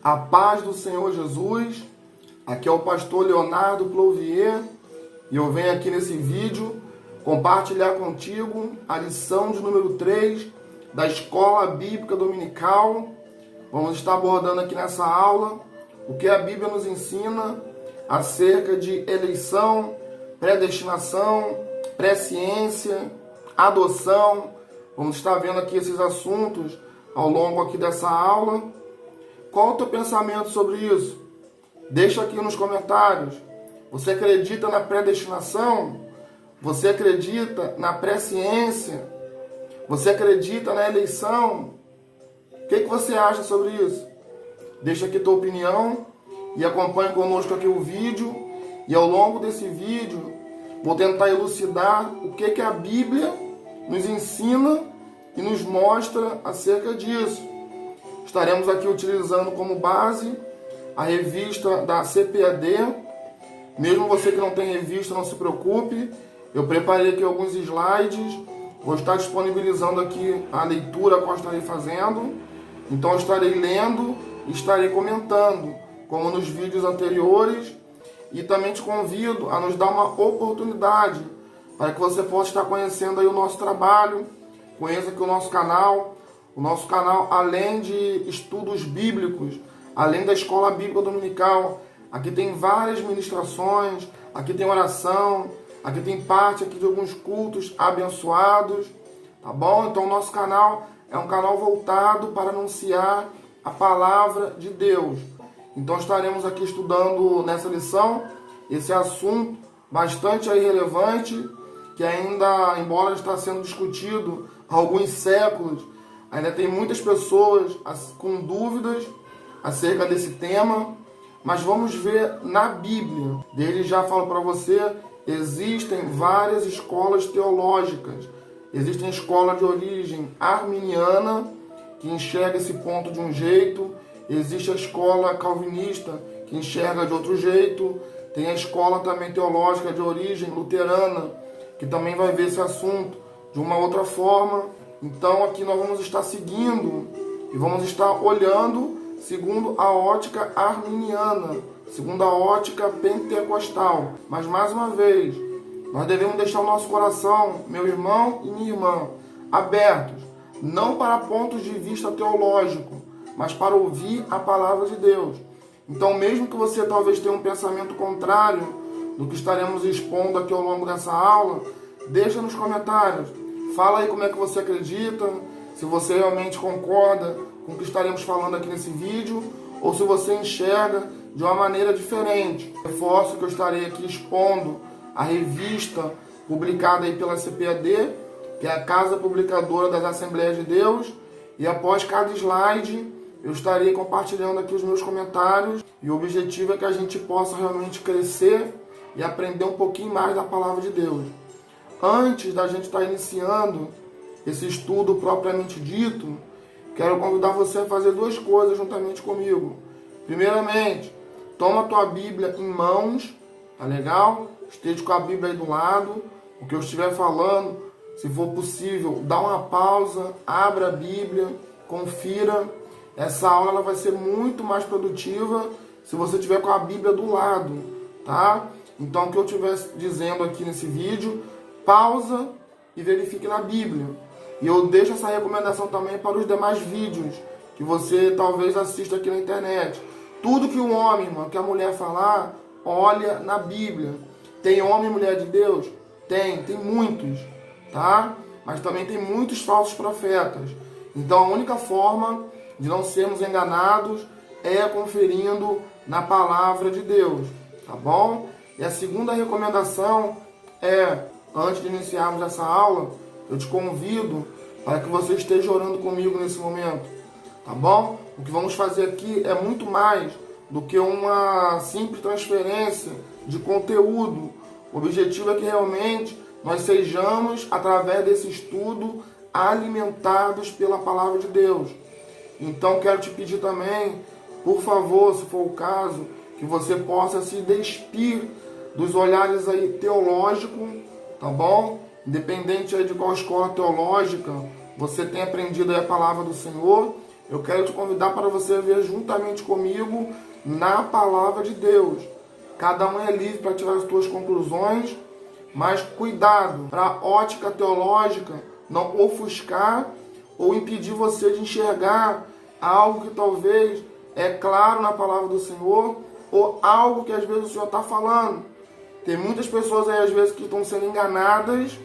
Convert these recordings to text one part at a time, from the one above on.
A paz do Senhor Jesus, aqui é o pastor Leonardo Plouvier e eu venho aqui nesse vídeo compartilhar contigo a lição de número 3 da Escola Bíblica Dominical. Vamos estar abordando aqui nessa aula o que a Bíblia nos ensina acerca de eleição, predestinação, presciência, adoção. Vamos estar vendo aqui esses assuntos ao longo aqui dessa aula. Qual o teu pensamento sobre isso? Deixa aqui nos comentários. Você acredita na predestinação? Você acredita na presciência? Você acredita na eleição? O que você acha sobre isso? Deixa aqui tua opinião e acompanhe conosco aqui o vídeo. E ao longo desse vídeo, vou tentar elucidar o que a Bíblia nos ensina e nos mostra acerca disso. Estaremos aqui utilizando como base a revista da CPAD. Mesmo você que não tem revista, não se preocupe. Eu preparei aqui alguns slides. Vou estar disponibilizando aqui a leitura que eu estarei fazendo. Então eu estarei lendo e estarei comentando, como nos vídeos anteriores. E também te convido a nos dar uma oportunidade para que você possa estar conhecendo aí o nosso trabalho. Conheça aqui o nosso canal. O nosso canal, além de estudos bíblicos, além da Escola Bíblica Dominical, aqui tem várias ministrações, aqui tem oração, aqui tem parte aqui de alguns cultos abençoados, tá bom? Então o nosso canal é um canal voltado para anunciar a palavra de Deus. Então estaremos aqui estudando nessa lição esse assunto bastante aí relevante, que ainda, embora está sendo discutido há alguns séculos, ainda tem muitas pessoas com dúvidas acerca desse tema, mas vamos ver na Bíblia. Desde já falo para você, existem várias escolas teológicas. Existem a escola de origem arminiana, que enxerga esse ponto de um jeito. Existe a escola calvinista, que enxerga de outro jeito. Tem a escola também teológica de origem luterana, que também vai ver esse assunto de uma outra forma. Então aqui nós vamos estar seguindo e vamos estar olhando segundo a ótica arminiana, segundo a ótica pentecostal. Mas mais uma vez, nós devemos deixar o nosso coração, meu irmão e minha irmã, abertos, não para pontos de vista teológico, mas para ouvir a palavra de Deus. Então mesmo que você talvez tenha um pensamento contrário do que estaremos expondo aqui ao longo dessa aula, deixa nos comentários. Fala aí como é que você acredita, se você realmente concorda com o que estaremos falando aqui nesse vídeo, ou se você enxerga de uma maneira diferente. Reforço que eu estarei aqui expondo a revista publicada aí pela CPAD, que é a Casa Publicadora das Assembleias de Deus, e após cada slide eu estarei compartilhando aqui os meus comentários, e o objetivo é que a gente possa realmente crescer e aprender um pouquinho mais da palavra de Deus. Antes da gente estar iniciando esse estudo propriamente dito, quero convidar você a fazer duas coisas juntamente comigo. Primeiramente, toma a tua Bíblia em mãos, tá legal? Esteja com a Bíblia aí do lado. O que eu estiver falando, se for possível, dá uma pausa, abra a Bíblia, confira. Essa aula ela vai ser muito mais produtiva se você estiver com a Bíblia do lado, tá? Então, o que eu estiver dizendo aqui nesse vídeo, pausa e verifique na Bíblia. E eu deixo essa recomendação também para os demais vídeos que você talvez assista aqui na internet. Tudo que o homem, irmão, que a mulher falar, olha na Bíblia. Tem homem e mulher de Deus? Tem muitos, tá? Mas também tem muitos falsos profetas. Então a única forma de não sermos enganados é conferindo na palavra de Deus, tá bom? E a segunda recomendação é, antes de iniciarmos essa aula, eu te convido para que você esteja orando comigo nesse momento, tá bom? O que vamos fazer aqui é muito mais do que uma simples transferência de conteúdo. O objetivo é que realmente nós sejamos, através desse estudo, alimentados pela palavra de Deus. Então quero te pedir também, por favor, se for o caso, que você possa se despir dos olhares aí teológicos, tá bom? Independente aí de qual escola teológica você tem aprendido aí a palavra do Senhor, eu quero te convidar para você ver juntamente comigo na palavra de Deus. Cada um é livre para tirar as suas conclusões, mas cuidado para a ótica teológica não ofuscar ou impedir você de enxergar algo que talvez é claro na palavra do Senhor ou algo que às vezes o Senhor está falando. Tem muitas pessoas aí às vezes que estão sendo enganadas.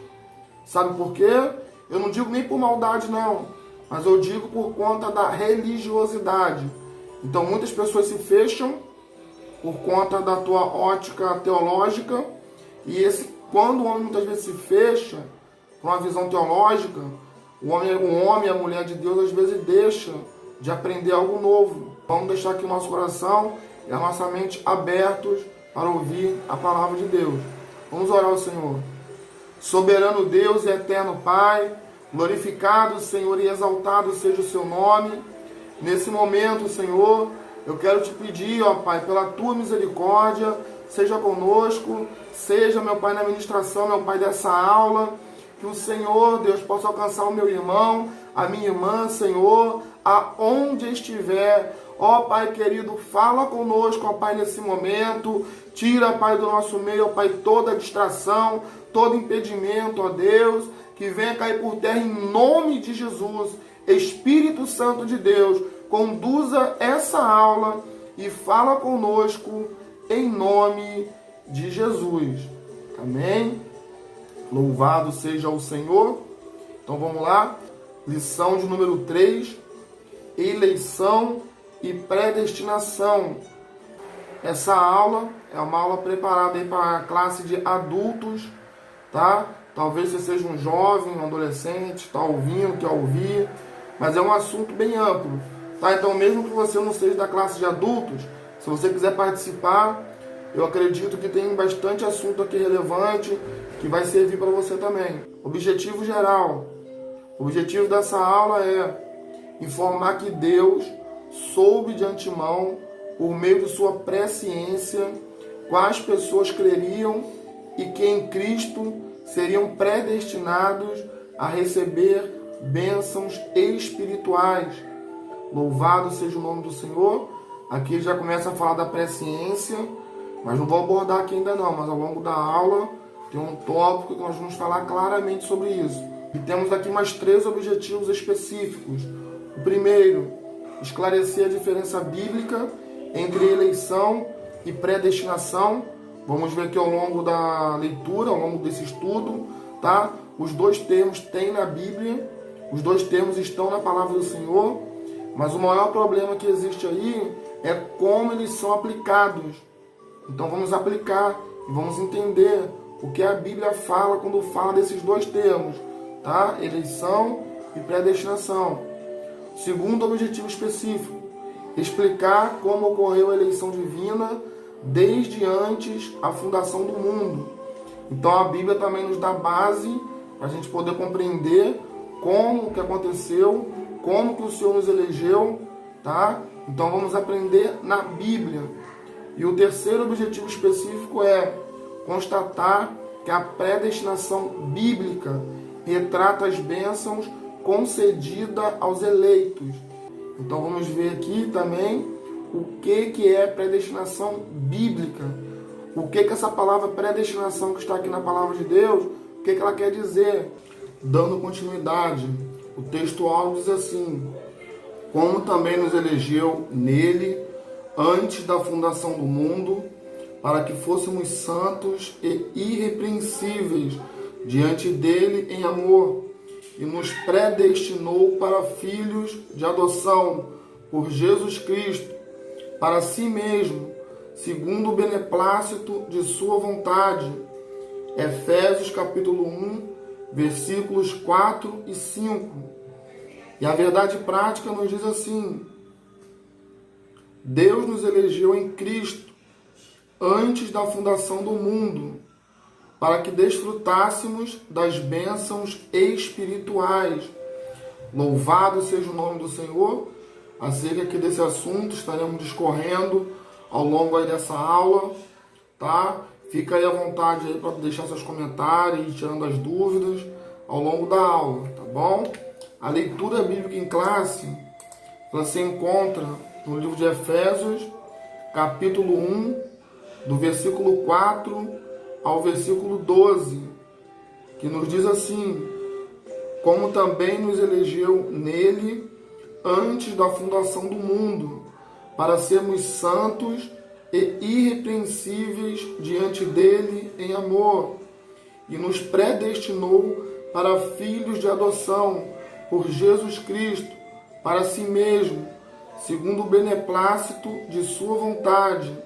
Sabe por quê? Eu não digo nem por maldade não, mas eu digo por conta da religiosidade. Então muitas pessoas se fecham por conta da tua ótica teológica, e quando o homem muitas vezes se fecha para uma visão teológica, o homem e a mulher de Deus às vezes deixa de aprender algo novo. Vamos deixar aqui o nosso coração e a nossa mente abertos para ouvir a palavra de Deus. Vamos orar ao Senhor. Soberano Deus e eterno Pai, glorificado, Senhor, e exaltado seja o seu nome. Nesse momento, Senhor, eu quero te pedir, ó Pai, pela tua misericórdia, seja conosco, seja, meu Pai, na ministração, meu Pai, dessa aula, que o Senhor, Deus, possa alcançar o meu irmão, a minha irmã, Senhor, aonde estiver. Ó Pai querido, fala conosco, ó Pai, nesse momento. Tira, Pai, do nosso meio, ó Pai, toda distração, todo impedimento, ó Deus, que venha cair por terra em nome de Jesus. Espírito Santo de Deus, conduza essa aula e fala conosco em nome de Jesus. Amém? Louvado seja o Senhor. Então vamos lá. Lição de número 3. Eleição e predestinação. Essa aula é uma aula preparada aí para a classe de adultos, tá? Talvez você seja um jovem, um adolescente, está ouvindo, quer ouvir, mas é um assunto bem amplo, tá? Então, mesmo que você não seja da classe de adultos, se você quiser participar, eu acredito que tem bastante assunto aqui relevante que vai servir para você também. Objetivo geral. O objetivo dessa aula é informar que Deus soube de antemão, por meio de sua presciência, quais pessoas creriam e que em Cristo seriam predestinados a receber bênçãos espirituais. Louvado seja o nome do Senhor. Aqui ele já começa a falar da presciência, mas não vou abordar aqui ainda não, mas ao longo da aula tem um tópico que nós vamos falar claramente sobre isso. E temos aqui mais 3 objetivos específicos. O primeiro, esclarecer a diferença bíblica entre eleição e predestinação. Vamos ver aqui ao longo da leitura, ao longo desse estudo, tá? Os 2 termos tem na Bíblia, os 2 termos estão na palavra do Senhor, mas o maior problema que existe aí é como eles são aplicados. Então vamos aplicar e vamos entender o que a Bíblia fala quando fala desses 2 termos, tá? Eleição e predestinação. Segundo objetivo específico, explicar como ocorreu a eleição divina desde antes a fundação do mundo. Então a Bíblia também nos dá base para a gente poder compreender como que aconteceu, como que o Senhor nos elegeu, tá? Então vamos aprender na Bíblia. E o terceiro objetivo específico é constatar que a predestinação bíblica retrata as bênçãos concedidas aos eleitos. Então vamos ver aqui também o que é predestinação bíblica. O que essa palavra predestinação que está aqui na palavra de Deus, o que ela quer dizer? Dando continuidade, o textual diz assim: como também nos elegeu nele antes da fundação do mundo, para que fôssemos santos e irrepreensíveis diante dele em amor, e nos predestinou para filhos de adoção por Jesus Cristo, para si mesmo, segundo o beneplácito de sua vontade. Efésios capítulo 1, versículos 4 e 5. E a verdade prática nos diz assim: Deus nos elegeu em Cristo antes da fundação do mundo, para que desfrutássemos das bênçãos espirituais. Louvado seja o nome do Senhor. Acerca aqui desse assunto estaremos discorrendo ao longo aí dessa aula, tá? Fica aí à vontade aí para deixar seus comentários, tirando as dúvidas ao longo da aula, tá bom? A leitura bíblica em classe, ela se encontra no livro de Efésios, capítulo 1, do versículo 4 ao versículo 12, que nos diz assim: como também nos elegeu nele antes da fundação do mundo, para sermos santos e irrepreensíveis diante dele em amor, e nos predestinou para filhos de adoção por Jesus Cristo, para si mesmo, segundo o beneplácito de sua vontade,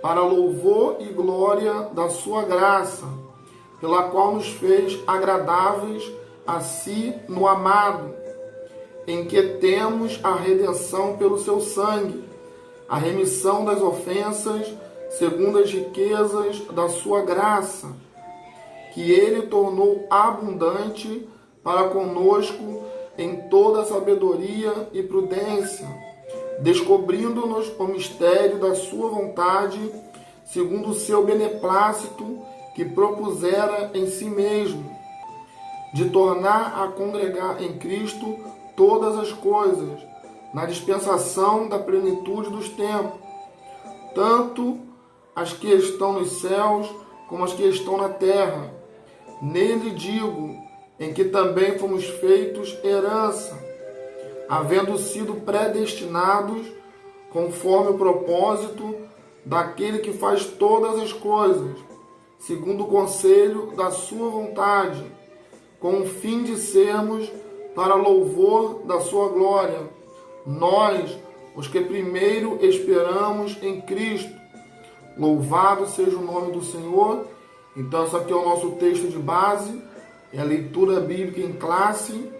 para louvor e glória da sua graça, pela qual nos fez agradáveis a si no amado, em que temos a redenção pelo seu sangue, a remissão das ofensas, segundo as riquezas da sua graça, que ele tornou abundante para conosco em toda sabedoria e prudência, descobrindo-nos o mistério da sua vontade, segundo o seu beneplácito que propusera em si mesmo, de tornar a congregar em Cristo todas as coisas, na dispensação da plenitude dos tempos, tanto as que estão nos céus como as que estão na terra. Nele digo, em que também fomos feitos herança, havendo sido predestinados conforme o propósito daquele que faz todas as coisas, segundo o conselho da sua vontade, com o fim de sermos para louvor da sua glória, nós, os que primeiro esperamos em Cristo. Louvado seja o nome do Senhor. Então, esse aqui é o nosso texto de base, é a leitura bíblica em classe,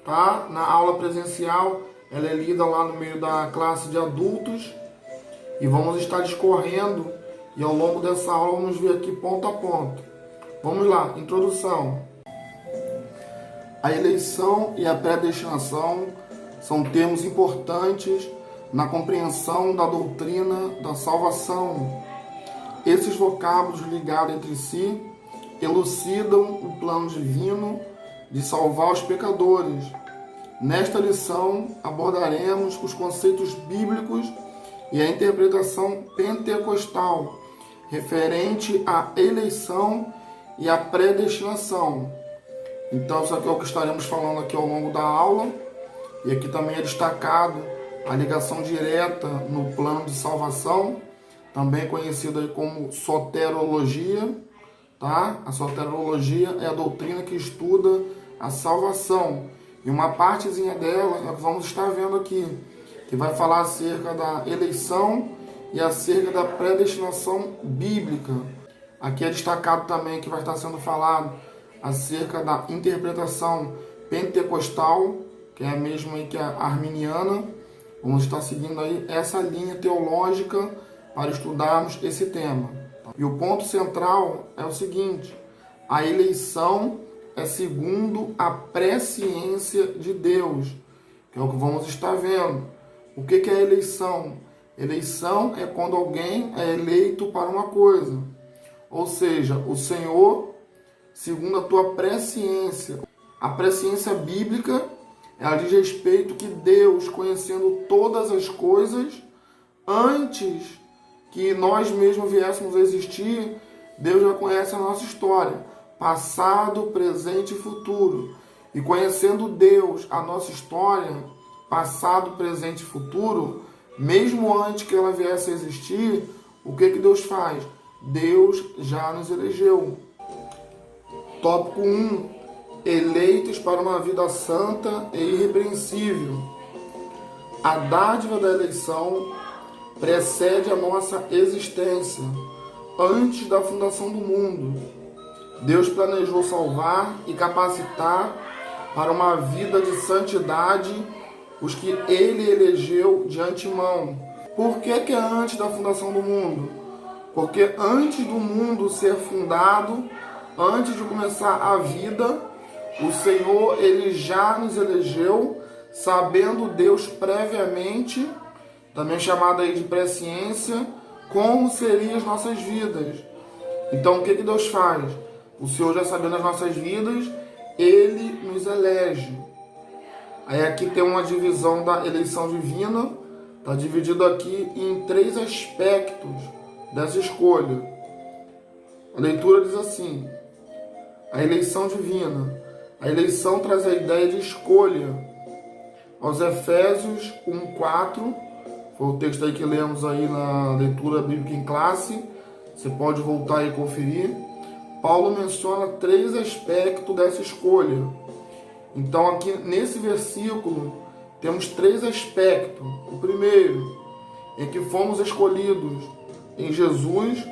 tá? Na aula presencial, ela é lida lá no meio da classe de adultos, e vamos estar discorrendo, e ao longo dessa aula vamos ver aqui ponto a ponto. Vamos lá, introdução. A eleição e a predestinação são termos importantes na compreensão da doutrina da salvação. Esses vocábulos ligados entre si elucidam o plano divino de salvar os pecadores. Nesta lição abordaremos os conceitos bíblicos e a interpretação pentecostal referente à eleição e à predestinação. Então, isso aqui é o que estaremos falando aqui ao longo da aula. E aqui também é destacado a ligação direta no plano de salvação, também conhecida como soterologia, tá? A soterologia é a doutrina que estuda a salvação. E uma partezinha dela é o que vamos estar vendo aqui, que vai falar acerca da eleição e acerca da predestinação bíblica. Aqui é destacado também que vai estar sendo falado acerca da interpretação pentecostal, que é a mesma aí que a arminiana. Vamos estar seguindo aí essa linha teológica para estudarmos esse tema. E o ponto central é o seguinte: a eleição é segundo a presciência de Deus, que é o que vamos estar vendo. O que é eleição? Eleição é quando alguém é eleito para uma coisa. Ou seja, o Senhor, segundo a tua presciência. A presciência bíblica, ela diz respeito que Deus, conhecendo todas as coisas, antes que nós mesmos viéssemos a existir, Deus já conhece a nossa história, passado, presente e futuro. E conhecendo Deus, a nossa história, passado, presente e futuro, mesmo antes que ela viesse a existir, o que Deus faz? Deus já nos elegeu. Tópico 1. Eleitos para uma vida santa e irrepreensível. A dádiva da eleição precede a nossa existência, antes da fundação do mundo. Deus planejou salvar e capacitar para uma vida de santidade os que Ele elegeu de antemão. Por que é antes da fundação do mundo? Porque antes do mundo ser fundado, antes de começar a vida, o Senhor, Ele já nos elegeu, sabendo Deus previamente, também chamado aí de presciência, como seriam as nossas vidas. Então, o que Deus faz? O Senhor, já sabendo as nossas vidas, Ele nos elege. Aí aqui tem uma divisão da eleição divina, está dividido aqui em 3 aspectos dessa escolha. A leitura diz assim: a eleição divina. A eleição traz a ideia de escolha. Aos Efésios 1:4, foi o texto aí que lemos aí na leitura bíblica em classe, você pode voltar e conferir. Paulo menciona 3 aspectos dessa escolha. Então aqui nesse versículo temos 3 aspectos. O primeiro é que fomos escolhidos em Jesus,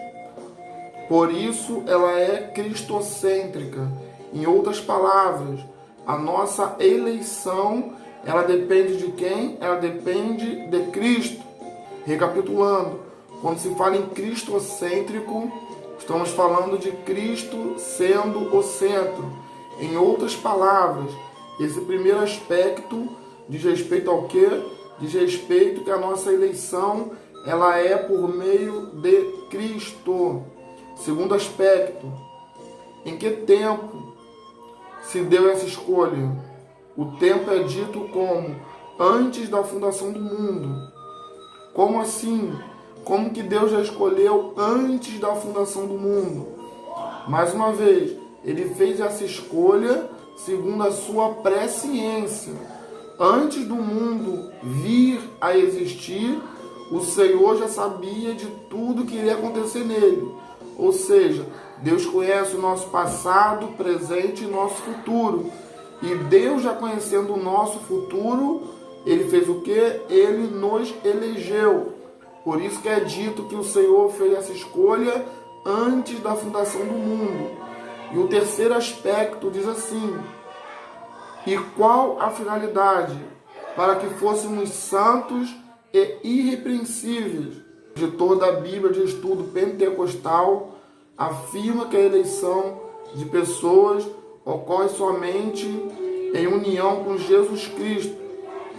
por isso ela é cristocêntrica. Em outras palavras, a nossa eleição, ela depende de quem? Ela depende de Cristo. Recapitulando, quando se fala em cristocêntrico, estamos falando de Cristo sendo o centro. Em outras palavras, esse primeiro aspecto diz respeito ao quê? Diz respeito que a nossa eleição, ela é por meio de Cristo. Segundo aspecto, em que tempo se deu essa escolha? O tempo é dito como antes da fundação do mundo. Como assim? Como que Deus já escolheu antes da fundação do mundo? Mais uma vez, ele fez essa escolha segundo a sua presciência. Antes do mundo vir a existir, o Senhor já sabia de tudo que iria acontecer nele. Ou seja, Deus conhece o nosso passado, presente e nosso futuro. E Deus, já conhecendo o nosso futuro, ele fez o quê? Ele nos elegeu. Por isso que é dito que o Senhor fez essa escolha antes da fundação do mundo. E o terceiro aspecto diz assim: e qual a finalidade? Para que fôssemos santos e irrepreensíveis. O editor da Bíblia de Estudo Pentecostal afirma que a eleição de pessoas ocorre somente em união com Jesus Cristo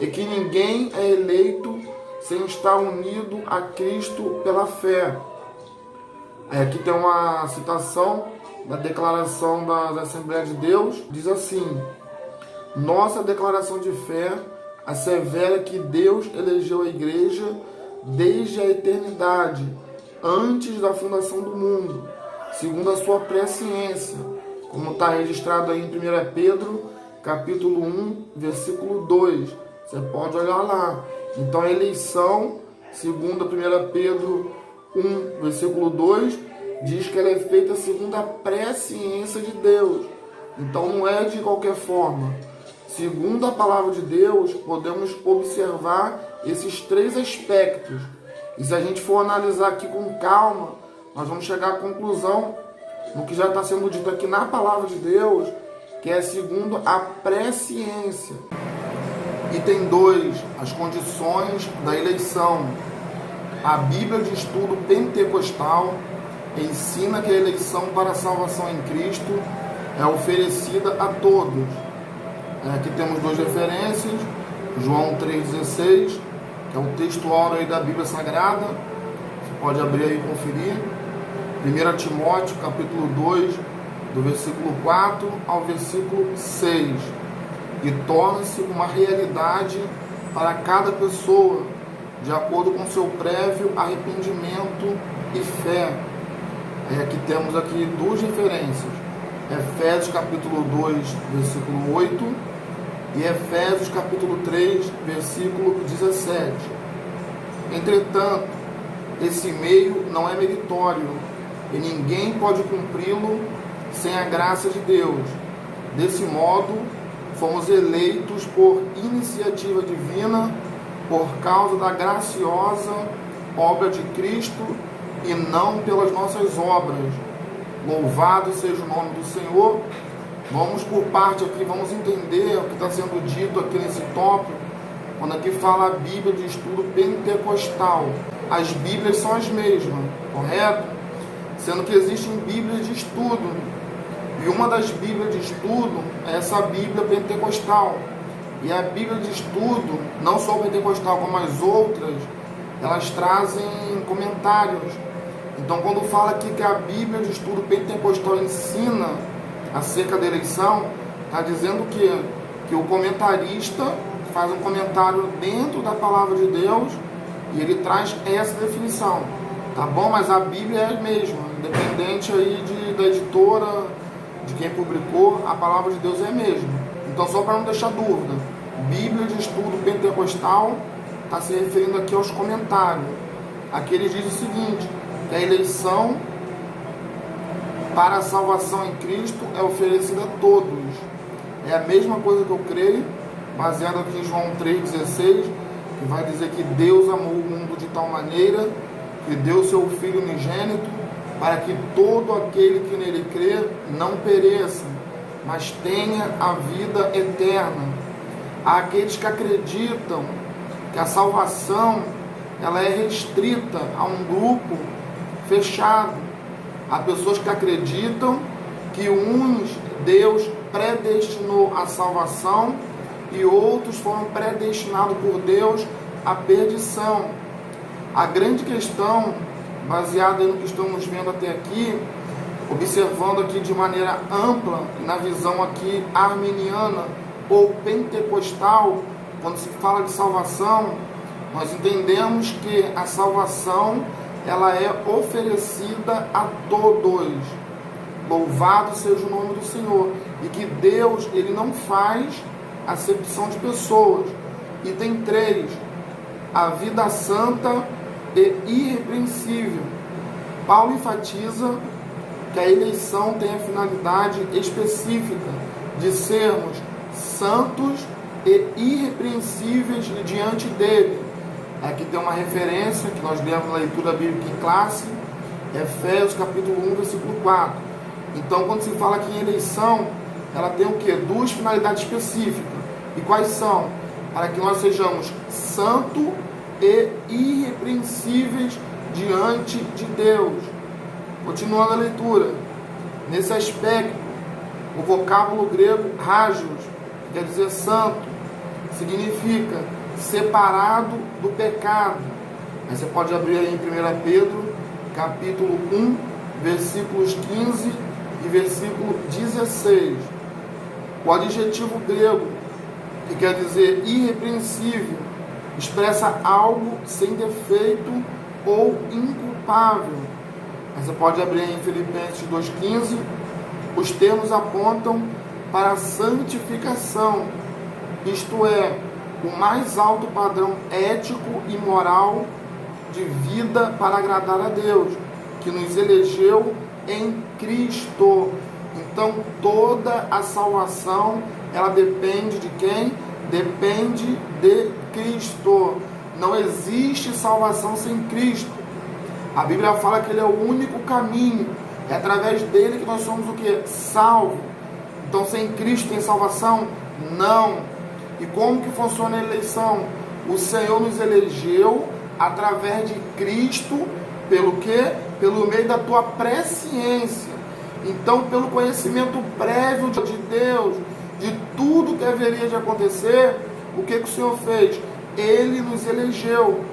e que ninguém é eleito sem estar unido a Cristo pela fé. Aqui tem uma citação da declaração da Assembleia de Deus, diz assim: nossa declaração de fé assevera que Deus elegeu a igreja desde a eternidade, antes da fundação do mundo, segundo a sua presciência, como está registrado aí em 1 Pedro, capítulo 1, versículo 2. Você pode olhar lá. Então a eleição, segundo 1 Pedro 1, versículo 2, diz que ela é feita segundo a presciência de Deus. Então não é de qualquer forma. Segundo a palavra de Deus, podemos observar esses 3 aspectos. E se a gente for analisar aqui com calma, nós vamos chegar à conclusão no que já está sendo dito aqui na palavra de Deus, que é segundo a presciência. Item 2, as condições da eleição. A Bíblia de Estudo Pentecostal ensina que a eleição para a salvação em Cristo é oferecida a todos. Aqui temos 2 referências, João 3,16, que é o texto áureo aí da Bíblia Sagrada, você pode abrir aí e conferir. 1 Timóteo, capítulo 2, do versículo 4 ao versículo 6, e torna-se uma realidade para cada pessoa, de acordo com seu prévio arrependimento e fé. Aqui temos aqui 2 referências, Efésios capítulo 2, versículo 8, e Efésios capítulo 3, versículo 17. Entretanto, esse meio não é meritório, e ninguém pode cumpri-lo sem a graça de Deus. Desse modo, fomos eleitos por iniciativa divina, por causa da graciosa obra de Cristo e não pelas nossas obras. Louvado seja o nome do Senhor. Vamos por parte aqui, vamos entender o que está sendo dito aqui nesse tópico, quando aqui fala a Bíblia de Estudo Pentecostal. As Bíblias são as mesmas, correto? Sendo que existem Bíblias de estudo. E uma das Bíblias de estudo é essa Bíblia Pentecostal. E a Bíblia de estudo, não só o Pentecostal, como as outras, elas trazem comentários. Então, quando fala aqui que a Bíblia de estudo Pentecostal ensina acerca da eleição, está dizendo que o comentarista faz um comentário dentro da palavra de Deus e ele traz essa definição, tá bom? Mas a Bíblia é a mesma, independente aí da editora, de quem publicou, a palavra de Deus é a mesma. Então, só para não deixar dúvida, Bíblia de Estudo Pentecostal está se referindo aqui aos comentários. Aqui ele diz o seguinte, que a eleição para a salvação em Cristo é oferecida a todos. É a mesma coisa que eu creio, baseado aqui em João 3,16, que vai dizer que Deus amou o mundo de tal maneira que deu seu Filho unigênito, para que todo aquele que nele crê não pereça, mas tenha a vida eterna. Há aqueles que acreditam que a salvação ela é restrita a um grupo fechado. Há pessoas que acreditam que uns Deus predestinou à salvação e outros foram predestinados por Deus à perdição. A grande questão, baseada no que estamos vendo até aqui, observando aqui de maneira ampla, na visão aqui arminiana ou pentecostal, quando se fala de salvação, nós entendemos que a salvação ela é oferecida a todos. Louvado seja o nome do Senhor. E que Deus ele não faz acepção de pessoas. E tem 3. A vida santa e irrepreensível. Paulo enfatiza que a eleição tem a finalidade específica de sermos santos e irrepreensíveis diante dele. Aqui tem uma referência que nós lemos na leitura bíblica em classe, Efésios capítulo 1, versículo 4. Então, quando se fala aqui em eleição, ela tem o quê? 2 finalidades específicas. E quais são? Para que nós sejamos santos e irrepreensíveis diante de Deus. Continuando a leitura. Nesse aspecto, o vocábulo grego hagios, que quer dizer santo, significa separado do pecado. Aí você pode abrir aí em 1 Pedro, capítulo 1, versículos 15 e versículo 16. O adjetivo grego, que quer dizer irrepreensível, expressa algo sem defeito ou inculpável. Aí você pode abrir aí em Filipenses 2,15. Os termos apontam para a santificação, isto é, o mais alto padrão ético e moral de vida para agradar a Deus, que nos elegeu em Cristo. Então, toda a salvação, ela depende de quem? Depende de Cristo. Não existe salvação sem Cristo. A Bíblia fala que Ele é o único caminho. É através dele que nós somos o quê? Salvos. Então, sem Cristo tem salvação? Não. E como que funciona a eleição? O Senhor nos elegeu através de Cristo, pelo quê? Pelo meio da tua presciência. Então, pelo conhecimento prévio de Deus, de tudo que haveria de acontecer, o que o Senhor fez? Ele nos elegeu.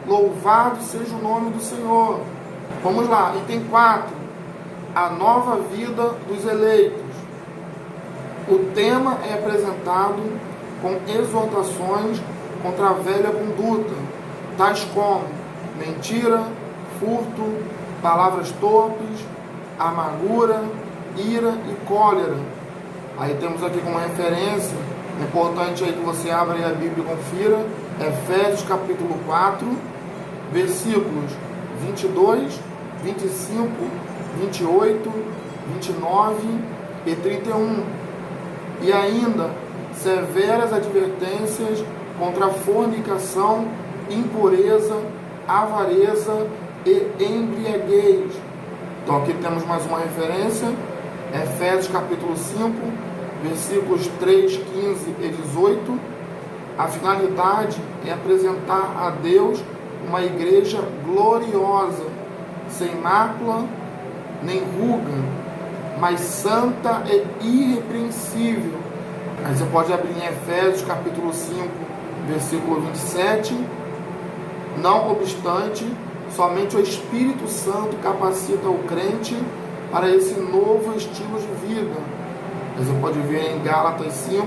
Louvado seja o nome do Senhor. Vamos lá, item 4. A nova vida dos eleitos. O tema é apresentado com exortações contra a velha conduta, tais como mentira, furto, palavras torpes, amargura, ira e cólera. Aí temos aqui como referência, é importante aí que você abra aí a Bíblia e confira, Efésios capítulo 4, versículos 22, 25, 28, 29 e 31. E ainda severas advertências contra a fornicação, impureza, avareza e embriaguez. Então aqui temos mais uma referência, Efésios capítulo 5, versículos 3, 15 e 18. A finalidade é apresentar a Deus uma igreja gloriosa, sem mácula nem ruga, mas santa e irrepreensível. Aí você pode abrir em Efésios capítulo 5, versículo 27. Não obstante, somente o Espírito Santo capacita o crente para esse novo estilo de vida. Aí você pode ver em Gálatas 5,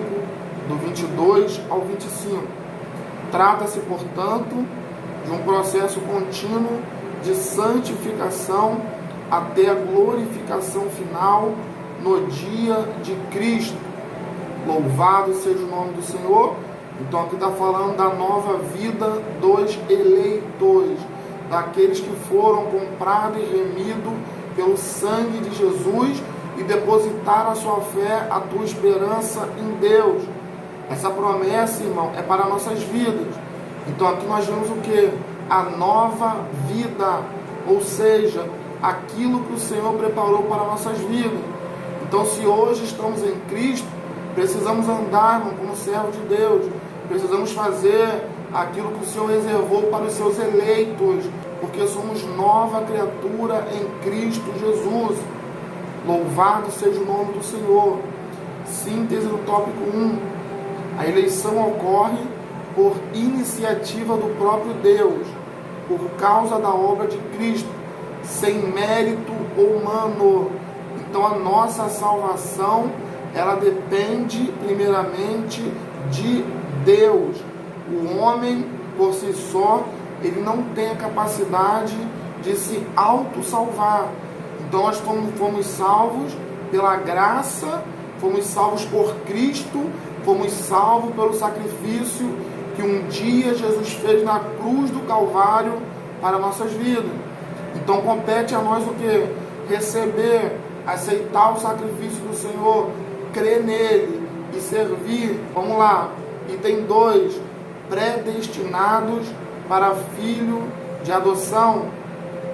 do 22 ao 25. Trata-se, portanto, de um processo contínuo de santificação até a glorificação final no dia de Cristo. Louvado seja o nome do Senhor. Então aqui está falando da nova vida dos eleitores, daqueles que foram comprados e remidos pelo sangue de Jesus e depositaram a sua fé, a tua esperança em Deus. Essa promessa, irmão, é para nossas vidas. Então aqui nós vemos o que? A nova vida, ou seja, aquilo que o Senhor preparou para nossas vidas. Então, se hoje estamos em Cristo, precisamos andar como servo de Deus, precisamos fazer aquilo que o Senhor reservou para os seus eleitos, porque somos nova criatura em Cristo Jesus. Louvado seja o nome do Senhor. Síntese do tópico 1. A eleição ocorre por iniciativa do próprio Deus, por causa da obra de Cristo, sem mérito humano. Então a nossa salvação, ela depende primeiramente de Deus. O homem, por si só, ele não tem a capacidade de se auto-salvar. Então nós fomos salvos pela graça, fomos salvos por Cristo, fomos salvos pelo sacrifício que um dia Jesus fez na cruz do Calvário para nossas vidas. Então compete a nós o que? Receber, aceitar o sacrifício do Senhor, crer nele e servir. Vamos lá. Item 2. Predestinados para filho de adoção.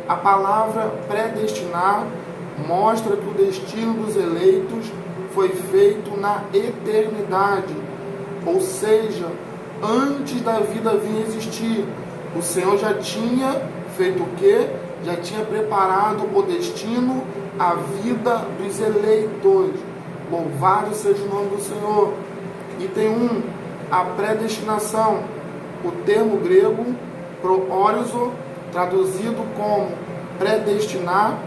A palavra predestinar mostra que o destino dos eleitos foi feito na eternidade, ou seja, antes da vida vir existir. O Senhor já tinha feito o quê? Já tinha preparado o destino, a vida dos eleitores. Louvado seja o nome do Senhor. Item 1. A predestinação. O termo grego proorizo, traduzido como predestinar,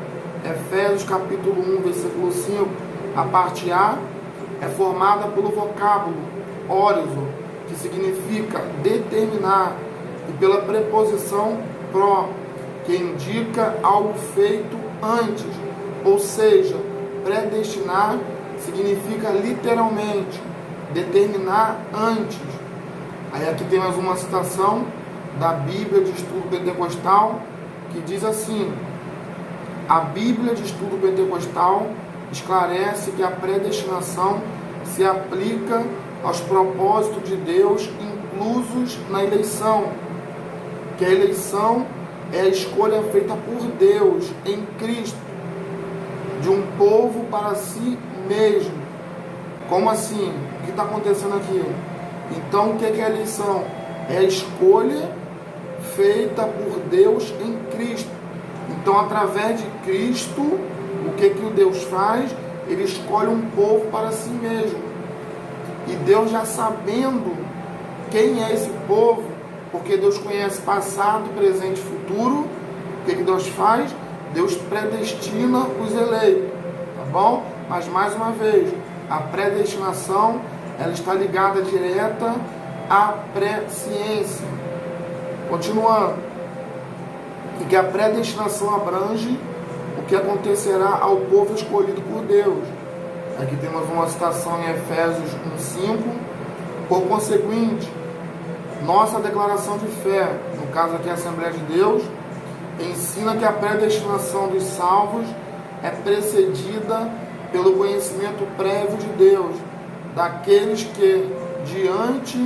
Efésios capítulo 1, versículo 5, a parte A, é formada pelo vocábulo orizo, que significa determinar, e pela preposição pro, que indica algo feito antes. Ou seja, predestinar significa literalmente determinar antes. Aí aqui tem mais uma citação da Bíblia de Estudo Pentecostal, que diz assim: a Bíblia de Estudo Pentecostal esclarece que a predestinação se aplica aos propósitos de Deus inclusos na eleição, que a eleição é a escolha feita por Deus em Cristo de um povo para si mesmo. Como assim? O que está acontecendo aqui? Então, o que é a eleição? É a escolha feita por Deus em Cristo. Então, através de Cristo, o que o Deus faz? Ele escolhe um povo para si mesmo. E Deus, já sabendo quem é esse povo, porque Deus conhece passado, presente e futuro, o que Deus faz? Deus predestina os eleitos, tá bom? Mas mais uma vez, a predestinação, ela está ligada direta à presciência. Continuando, e que a predestinação abrange o que acontecerá ao povo escolhido por Deus. Aqui temos uma citação em Efésios 1:5. Por conseguinte, nossa declaração de fé, no caso aqui a Assembleia de Deus, ensina que a predestinação dos salvos é precedida pelo conhecimento prévio de Deus, daqueles que, diante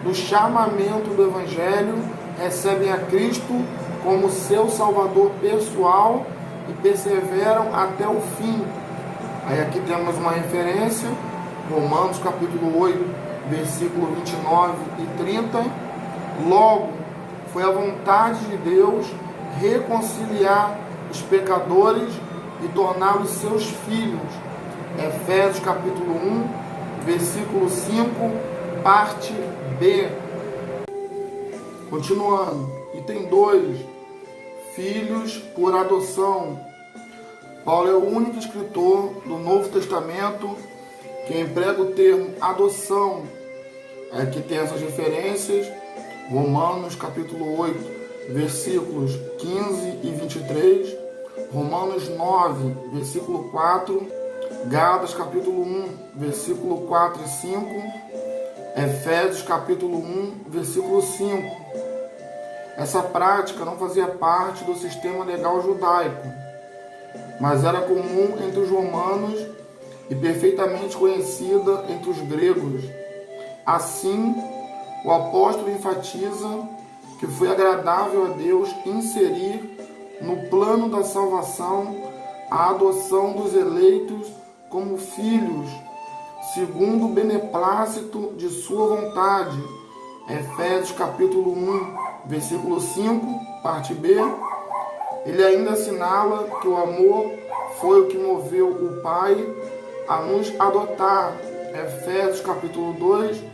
do chamamento do Evangelho, recebem a Cristo como seu Salvador pessoal e perseveram até o fim. Aí aqui temos uma referência, Romanos capítulo 8, versículo 29 e 30. Logo, foi a vontade de Deus reconciliar os pecadores e torná-los seus filhos. Efésios capítulo 1, versículo 5, parte B. Continuando, item 2, filhos por adoção. Paulo é o único escritor do Novo Testamento que emprega o termo adoção Aqui tem essas referências, Romanos capítulo 8, versículos 15 e 23, Romanos 9, versículo 4, Gálatas capítulo 1, versículo 4 e 5, Efésios capítulo 1, versículo 5. Essa prática não fazia parte do sistema legal judaico, mas era comum entre os romanos e perfeitamente conhecida entre os gregos. Assim, o apóstolo enfatiza que foi agradável a Deus inserir no plano da salvação a adoção dos eleitos como filhos, segundo o beneplácito de sua vontade. Efésios capítulo 1, versículo 5, parte B. Ele ainda assinala que o amor foi o que moveu o Pai a nos adotar. Efésios capítulo 2,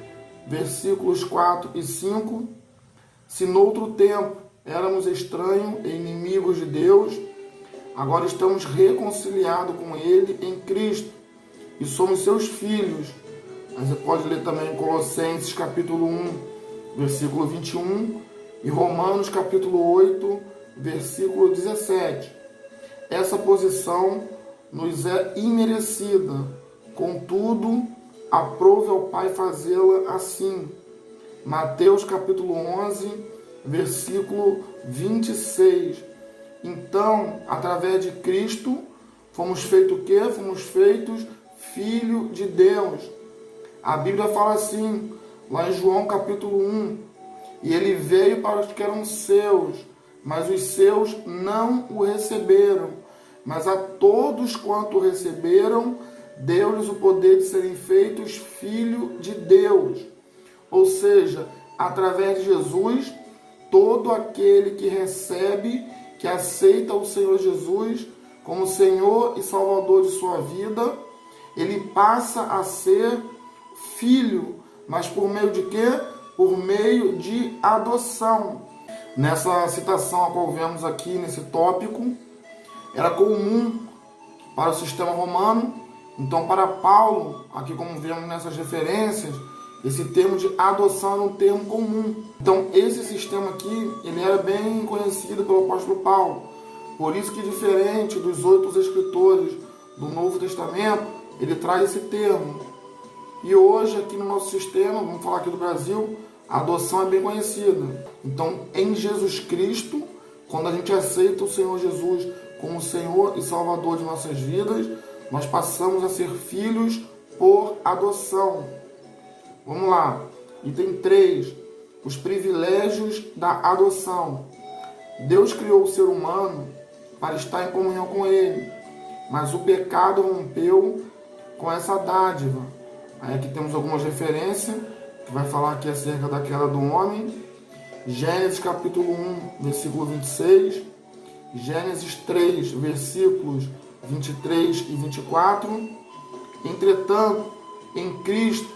versículos 4 e 5. Se noutro tempo éramos estranhos e inimigos de Deus, agora estamos reconciliados com Ele em Cristo e somos seus filhos. Você pode ler também Colossenses capítulo 1, versículo 21 e Romanos capítulo 8, versículo 17. Essa posição nos é imerecida, contudo, aprove ao Pai fazê-la assim. Mateus capítulo 11, versículo 26. Então, através de Cristo, fomos feitos o quê? Fomos feitos filho de Deus. A Bíblia fala assim, lá em João capítulo 1, e ele veio para os que eram seus, mas os seus não o receberam. Mas a todos quanto o receberam, deu-lhes o poder de serem feitos filho de Deus. Ou seja, através de Jesus, todo aquele que recebe, que aceita o Senhor Jesus como Senhor e Salvador de sua vida, ele passa a ser filho. Mas por meio de quê? Por meio de adoção. Nessa citação a qual vemos aqui, nesse tópico, era comum para o sistema romano. Então, para Paulo, aqui como vemos nessas referências, esse termo de adoção era um termo comum. Então, esse sistema aqui, ele era bem conhecido pelo apóstolo Paulo. Por isso que, diferente dos outros escritores do Novo Testamento, ele traz esse termo. E hoje, aqui no nosso sistema, vamos falar aqui do Brasil, a adoção é bem conhecida. Então, em Jesus Cristo, quando a gente aceita o Senhor Jesus como Senhor e Salvador de nossas vidas, nós passamos a ser filhos por adoção. Vamos lá. Item 3. Os privilégios da adoção. Deus criou o ser humano para estar em comunhão com Ele, mas o pecado rompeu com essa dádiva. Aí aqui temos algumas referências, que vai falar aqui acerca da queda do homem. Gênesis capítulo 1, versículo 26. Gênesis 3, versículos 23 e 24. Entretanto, em Cristo,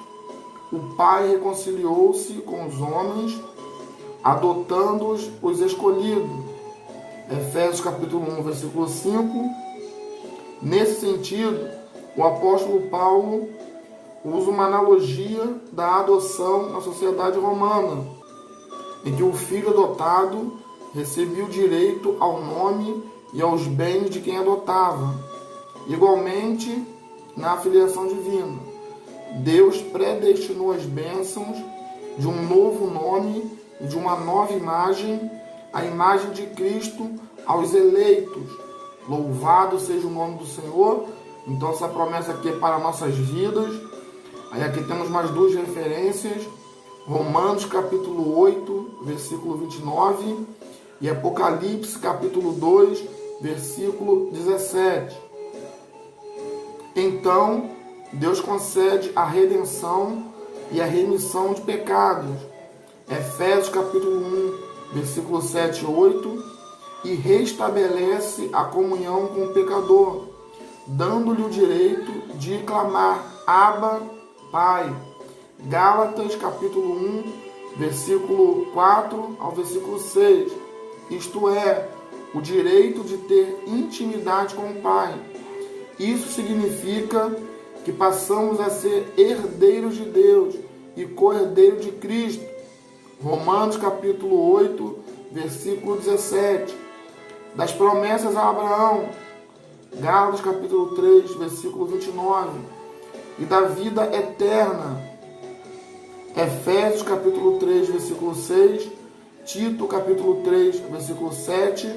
o Pai reconciliou-se com os homens, adotando-os os escolhidos. Efésios capítulo 1, versículo 5. Nesse sentido, o apóstolo Paulo usa uma analogia da adoção na sociedade romana, em que o filho adotado recebia o direito ao nome e aos bens de quem adotava. Igualmente, na filiação divina, Deus predestinou as bênçãos de um novo nome e de uma nova imagem, a imagem de Cristo aos eleitos. Louvado seja o nome do Senhor. Então essa promessa aqui é para nossas vidas. Aí aqui temos mais duas referências. Romanos capítulo 8, versículo 29 e Apocalipse capítulo 2, versículo 17. Então, Deus concede a redenção e a remissão de pecados. Efésios capítulo 1, versículo 7 e 8. E restabelece a comunhão com o pecador, dando-lhe o direito de clamar Abba, Pai. Gálatas capítulo 1, versículo 4 ao versículo 6. Isto é, o direito de ter intimidade com o Pai. Isso significa que passamos a ser herdeiros de Deus e co-herdeiro de Cristo. Romanos capítulo 8, versículo 17. Das promessas a Abraão. Gálatas capítulo 3, versículo 29. E da vida eterna. Efésios capítulo 3, versículo 6. Tito capítulo 3, versículo 7.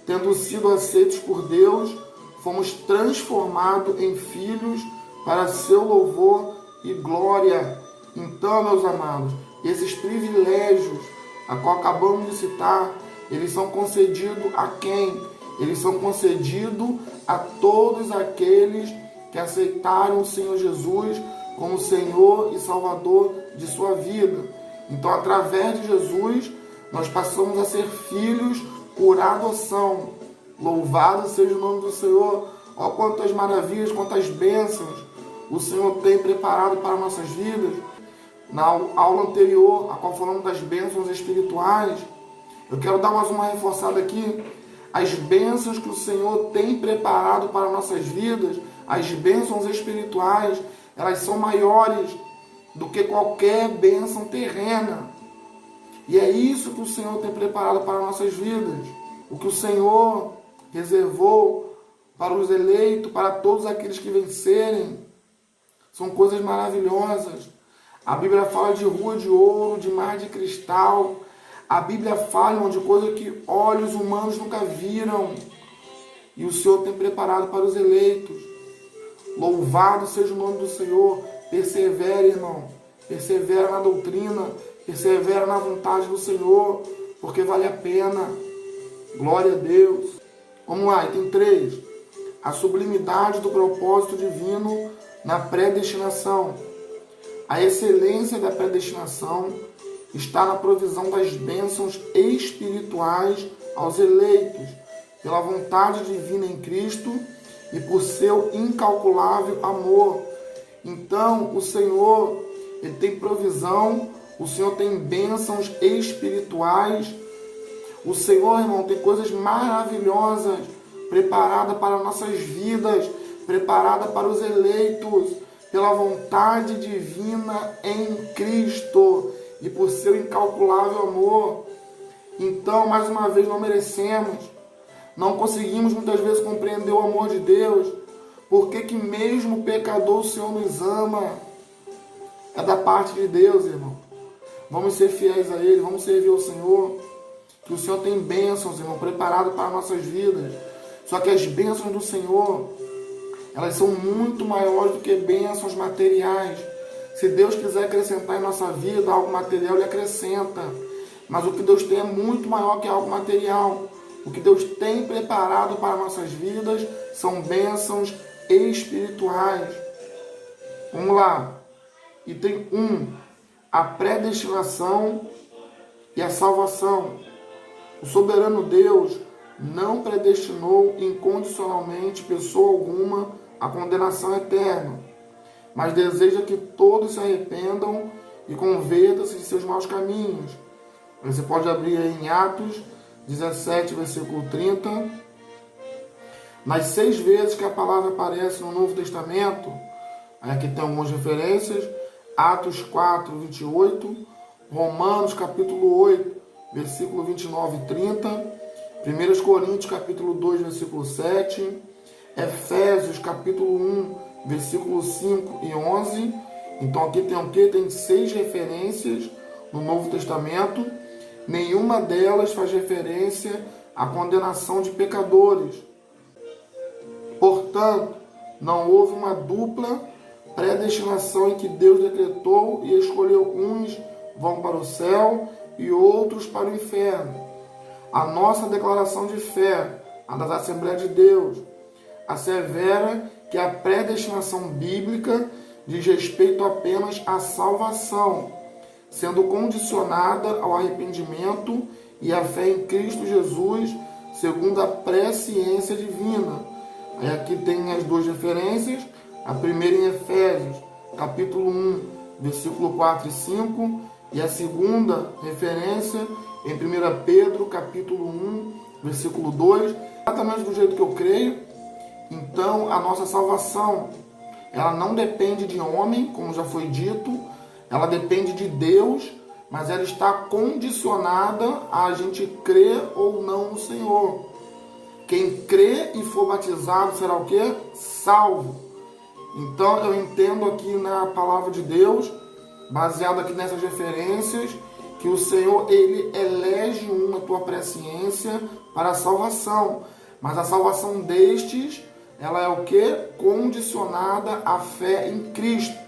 Tendo sido aceitos por Deus, fomos transformados em filhos para seu louvor e glória. Então, meus amados, esses privilégios a qual acabamos de citar, eles são concedidos a quem? Eles são concedidos a todos aqueles que aceitaram o Senhor Jesus como Senhor e Salvador de sua vida. Então, através de Jesus, nós passamos a ser filhos por adoção. Louvado seja o nome do Senhor. Ó, quantas maravilhas, quantas bênçãos o Senhor tem preparado para nossas vidas. Na aula anterior, a qual falamos das bênçãos espirituais, eu quero dar mais uma reforçada aqui. As bênçãos que o Senhor tem preparado para nossas vidas, as bênçãos espirituais, elas são maiores do que qualquer bênção terrena. E é isso que o Senhor tem preparado para nossas vidas. O que o Senhor reservou para os eleitos, para todos aqueles que vencerem, são coisas maravilhosas. A Bíblia fala de rua de ouro, de mar de cristal. A Bíblia fala, irmão, de coisas que olhos humanos nunca viram. E o Senhor tem preparado para os eleitos. Louvado seja o nome do Senhor. Persevere, irmão. Persevera na doutrina. Persevera na vontade do Senhor. Porque vale a pena. Glória a Deus. Vamos lá, item 3. A sublimidade do propósito divino na predestinação. A excelência da predestinação está na provisão das bênçãos espirituais aos eleitos, pela vontade divina em Cristo e por seu incalculável amor. Então, o Senhor, Ele tem provisão, o Senhor tem bênçãos espirituais. O Senhor, irmão, tem coisas maravilhosas preparadas para nossas vidas, preparadas para os eleitos, pela vontade divina em Cristo e por seu incalculável amor. Então, mais uma vez, não merecemos, não conseguimos muitas vezes compreender o amor de Deus. Por que que mesmo o pecador o Senhor nos ama? É da parte de Deus, irmão. Vamos ser fiéis a Ele, vamos servir ao Senhor. Que o Senhor tem bênçãos, irmão, preparadas para nossas vidas. Só que as bênçãos do Senhor, elas são muito maiores do que bênçãos materiais. Se Deus quiser acrescentar em nossa vida algo material, Ele acrescenta. Mas o que Deus tem é muito maior que algo material. O que Deus tem preparado para nossas vidas são bênçãos espirituais. Vamos lá. Item 1. A predestinação e a salvação. O soberano Deus não predestinou incondicionalmente pessoa alguma à condenação eterna, mas deseja que todos se arrependam e convertam-se de seus maus caminhos. Você pode abrir aí em Atos 17, versículo 30. Nas 6 vezes que a palavra aparece no Novo Testamento, aqui tem algumas referências: Atos 4, 28, Romanos capítulo 8, versículo 29 e 30, 1 Coríntios capítulo 2, versículo 7, Efésios capítulo 1, versículo 5 e 11. Então aqui tem o quê? Tem 6 referências no Novo Testamento. Nenhuma delas faz referência à condenação de pecadores. Portanto, não houve uma dupla predestinação em que Deus decretou e escolheu uns vão para o céu e outros para o inferno. A nossa declaração de fé, a das Assembleias de Deus, assevera que a predestinação bíblica diz respeito apenas à salvação, sendo condicionada ao arrependimento e à fé em Cristo Jesus, segundo a presciência divina. Aí aqui tem as 2 referências, a primeira em Efésios, capítulo 1, versículo 4 e 5, e a segunda referência em 1 Pedro, capítulo 1, versículo 2, exatamente do jeito que eu creio. Então, a nossa salvação, ela não depende de homem, como já foi dito, ela depende de Deus, mas ela está condicionada a gente crer ou não no Senhor. Quem crê e for batizado será o quê? Salvo. Então eu entendo aqui na palavra de Deus, baseado aqui nessas referências, que o Senhor, ele elege na tua presciência para a salvação. Mas a salvação destes, ela é o quê? Condicionada à fé em Cristo.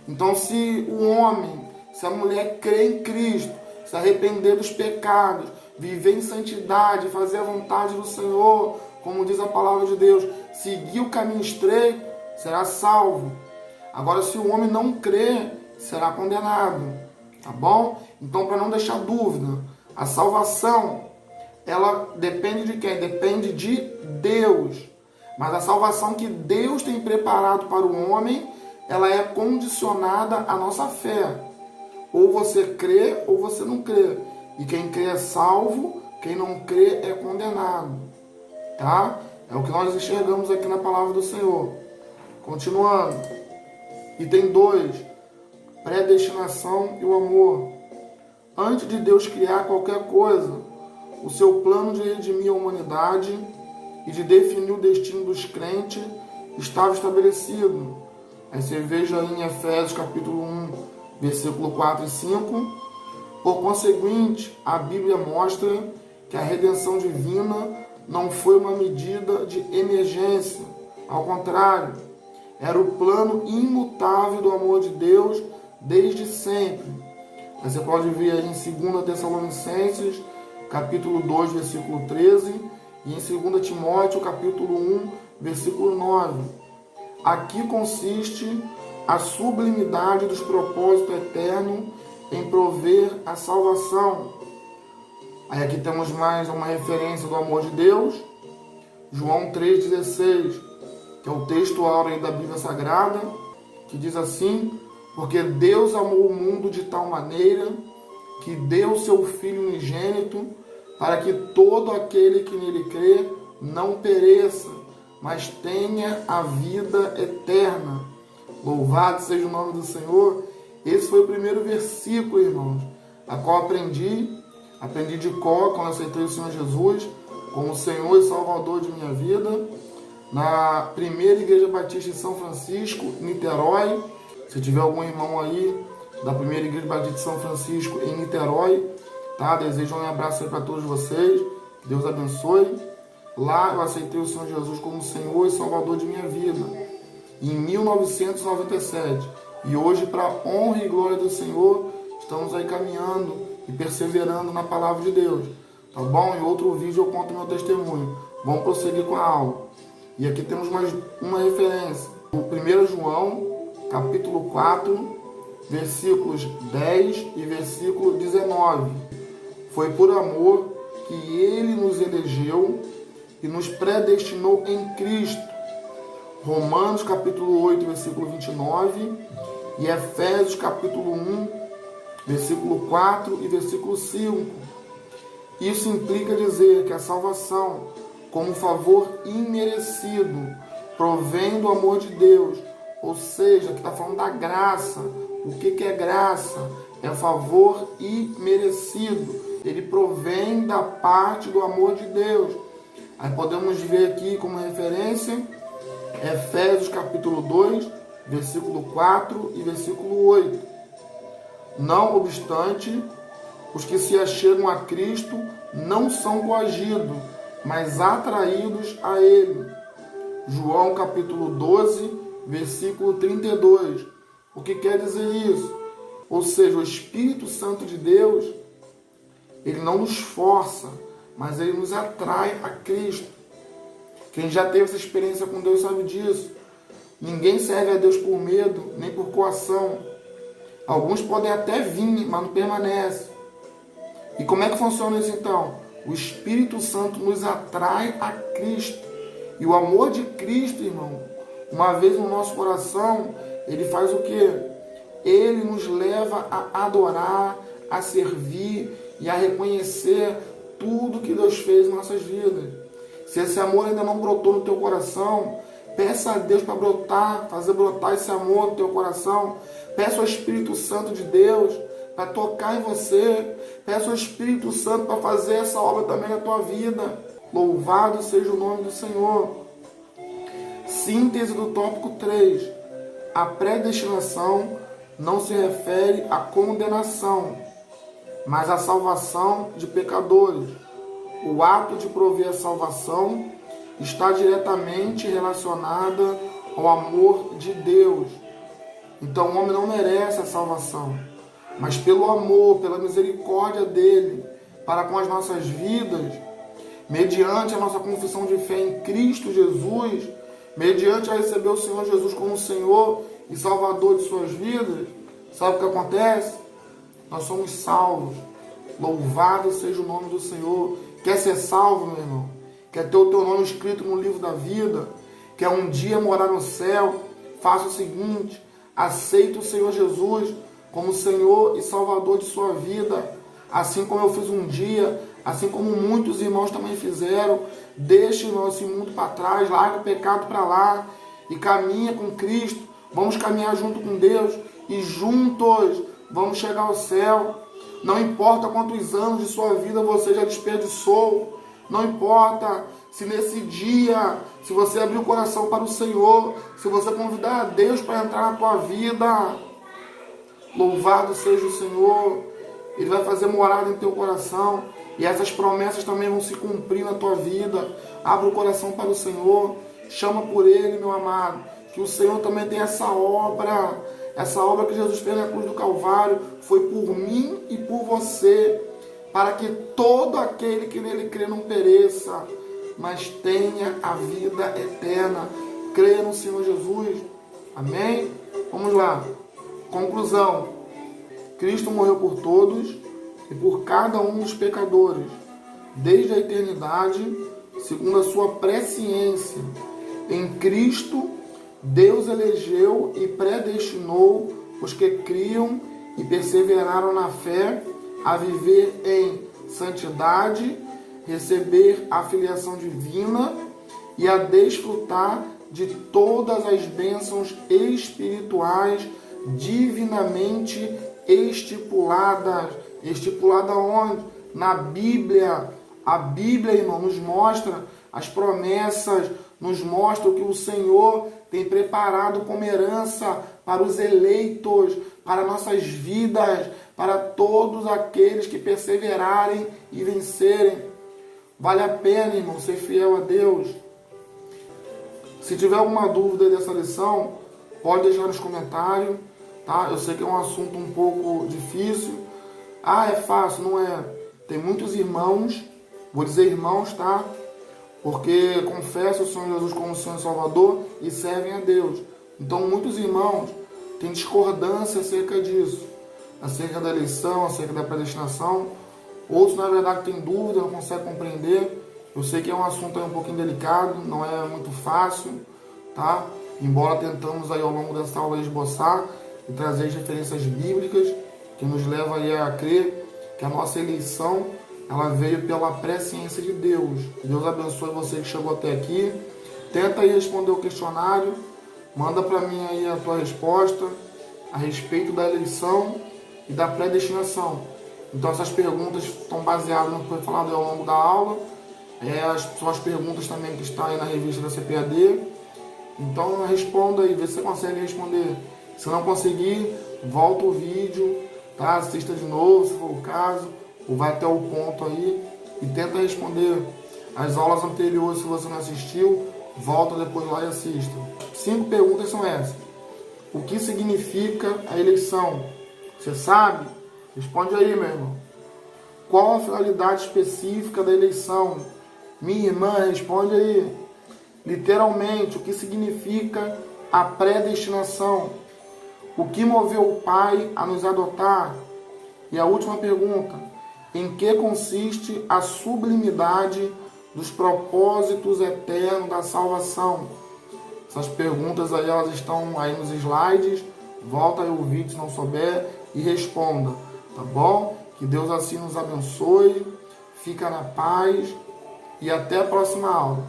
Então se o homem, se a mulher crê em Cristo, se arrepender dos pecados, viver em santidade, fazer a vontade do Senhor, como diz a palavra de Deus, seguir o caminho estreito, será salvo. Agora, se o homem não crer, será condenado. Tá bom? Então, para não deixar dúvida, a salvação, ela depende de quem? Depende de Deus. Mas a salvação que Deus tem preparado para o homem, ela é condicionada à nossa fé. Ou você crê ou você não crê. E quem crê é salvo, quem não crê é condenado. Tá? É o que nós enxergamos aqui na palavra do Senhor. Continuando. Item 2. Predestinação e o amor. Antes de Deus criar qualquer coisa, o seu plano de redimir a humanidade e de definir o destino dos crentes estava estabelecido. Aí você veja em Efésios capítulo 1, versículo 4 e 5. Por conseguinte, a Bíblia mostra que a redenção divina não foi uma medida de emergência. Ao contrário, era o plano imutável do amor de Deus desde sempre. Aí você pode ver aí em 2 Tessalonicenses, capítulo 2, versículo 13, e em 2 Timóteo, capítulo 1, versículo 9. Aqui consiste a sublimidade dos propósitos eternos em prover a salvação. Aí aqui temos mais uma referência do amor de Deus, João 3,16, que é o texto áureo da Bíblia Sagrada, que diz assim: porque Deus amou o mundo de tal maneira que deu o seu Filho unigênito, para que todo aquele que nele crê não pereça, mas tenha a vida eterna. Louvado seja o nome do Senhor. Esse foi o primeiro versículo, irmãos, a qual aprendi de cor quando aceitei o Senhor Jesus como Senhor e Salvador de minha vida, na primeira Igreja Batista de São Francisco, Niterói. Se tiver algum irmão aí da primeira Igreja Batista de São Francisco em Niterói, tá? Desejo um abraço aí para todos vocês. Que Deus abençoe. Lá eu aceitei o Senhor Jesus como Senhor e Salvador de minha vida, em 1997. E hoje, para a honra e glória do Senhor, estamos aí caminhando e perseverando na palavra de Deus. Tá bom? Em outro vídeo eu conto meu testemunho. Vamos prosseguir com a aula. E aqui temos mais uma referência. O 1 João, capítulo 4, versículos 10 e versículo 19. Foi por amor que ele nos elegeu e nos predestinou em Cristo. Romanos capítulo 8, versículo 29 e Efésios capítulo 1, versículo 4 e versículo 5. Isso implica dizer que a salvação, como favor imerecido, provém do amor de Deus, ou seja, que está falando da graça. O que é graça? É favor imerecido. Ele provém da parte do amor de Deus. Aí podemos ver aqui como referência Efésios capítulo 2, versículo 4 e versículo 8. Não obstante, os que se achegam a Cristo não são coagidos, mas atraídos a Ele. João capítulo 12, versículo 32. O que quer dizer isso? Ou seja, o Espírito Santo de Deus, ele não nos força, mas ele nos atrai a Cristo. Quem já teve essa experiência com Deus sabe disso. Ninguém serve a Deus por medo, nem por coação. Alguns podem até vir, mas não permanecem. E como é que funciona isso então? O Espírito Santo nos atrai a Cristo. E o amor de Cristo, irmão, uma vez no nosso coração, ele faz o quê? Ele nos leva a adorar, a servir e a reconhecer tudo que Deus fez em nossas vidas. Se esse amor ainda não brotou no teu coração, Peça a Deus para brotar, fazer brotar esse amor no teu coração. Peça ao Espírito Santo de Deus para tocar em você. Peça ao Espírito Santo para fazer essa obra também na tua vida. Louvado seja o nome do Senhor. Síntese do tópico 3. A predestinação não se refere à condenação, mas à salvação de pecadores. O ato de prover a salvação está diretamente relacionada ao amor de Deus. Então o homem não merece a salvação, mas pelo amor, pela misericórdia dele para com as nossas vidas, mediante a nossa confissão de fé em Cristo Jesus, mediante a receber o Senhor Jesus como Senhor e Salvador de suas vidas, sabe o que acontece? Nós somos salvos. Louvado seja o nome do Senhor. Quer ser salvo, meu irmão? Quer ter o teu nome escrito no livro da vida? Quer um dia morar no céu? Faça o seguinte: aceite o Senhor Jesus como Senhor e Salvador de sua vida, assim como eu fiz um dia, assim como muitos irmãos também fizeram. Deixe esse mundo para trás, larga o pecado para lá e caminha com Cristo. Vamos caminhar junto com Deus e juntos vamos chegar ao céu. Não importa quantos anos de sua vida você já desperdiçou, não importa se nesse dia, se você abrir o coração para o Senhor, se você convidar a Deus para entrar na tua vida, louvado seja o Senhor. Ele vai fazer morada em teu coração e essas promessas também vão se cumprir na tua vida. Abra o coração para o Senhor, chama por Ele, meu amado, que o Senhor também tem essa obra que Jesus fez na cruz do Calvário, foi por mim e por você, para que todo aquele que nele crê não pereça, mas tenha a vida eterna. Creia no Senhor Jesus. Amém? Vamos lá. Conclusão. Cristo morreu por todos e por cada um dos pecadores, desde a eternidade, segundo a sua presciência. Em Cristo, Deus elegeu e predestinou os que criam e perseveraram na fé a viver em santidade, receber a filiação divina e a desfrutar de todas as bênçãos espirituais divinamente estipuladas. Estipulada onde? Na Bíblia. A Bíblia, irmão, nos mostra as promessas, nos mostra o que o Senhor tem preparado como herança para os eleitos, para nossas vidas, para todos aqueles que perseverarem e vencerem. Vale a pena, irmão, ser fiel a Deus. Se tiver alguma dúvida dessa lição, pode deixar nos comentários, tá? Eu sei que é um assunto um pouco difícil. Ah, é fácil? Não é. Tem muitos irmãos, vou dizer irmãos, tá? Porque confessam o Senhor Jesus como Senhor e Salvador e servem a Deus. Então muitos irmãos têm discordância acerca disso, acerca da eleição, acerca da predestinação. Outros, na verdade, têm dúvida, não conseguem compreender. Eu sei que é um assunto um pouquinho delicado, não é muito fácil, tá? Embora tentamos aí ao longo dessa aula esboçar e trazer as referências bíblicas que nos levam aí a crer que a nossa eleição ela veio pela presciência de Deus. Que Deus abençoe você que chegou até aqui. Tenta aí responder o questionário. Manda para mim aí a tua resposta a respeito da eleição e da predestinação. Então essas perguntas estão baseadas no que foi falado ao longo da aula. São as perguntas também que estão aí na revista da CPAD. Então responda aí, vê se você consegue responder. Se não conseguir, volta o vídeo, tá? Assista de novo, se for o caso, ou vai até o ponto aí e tenta responder as aulas anteriores. Se você não assistiu, volta depois lá e assista. 5 perguntas são essas. O que significa a eleição? Você sabe? Responde aí, meu irmão. Qual a finalidade específica da eleição? Minha irmã, responde aí. Literalmente, o que significa a predestinação? O que moveu o Pai a nos adotar? E a última pergunta. Em que consiste a sublimidade dos propósitos eternos da salvação? Essas perguntas aí, elas estão aí nos slides. Volta aí o vídeo se não souber e responda, tá bom? Que Deus assim nos abençoe. Fica na paz e até a próxima aula.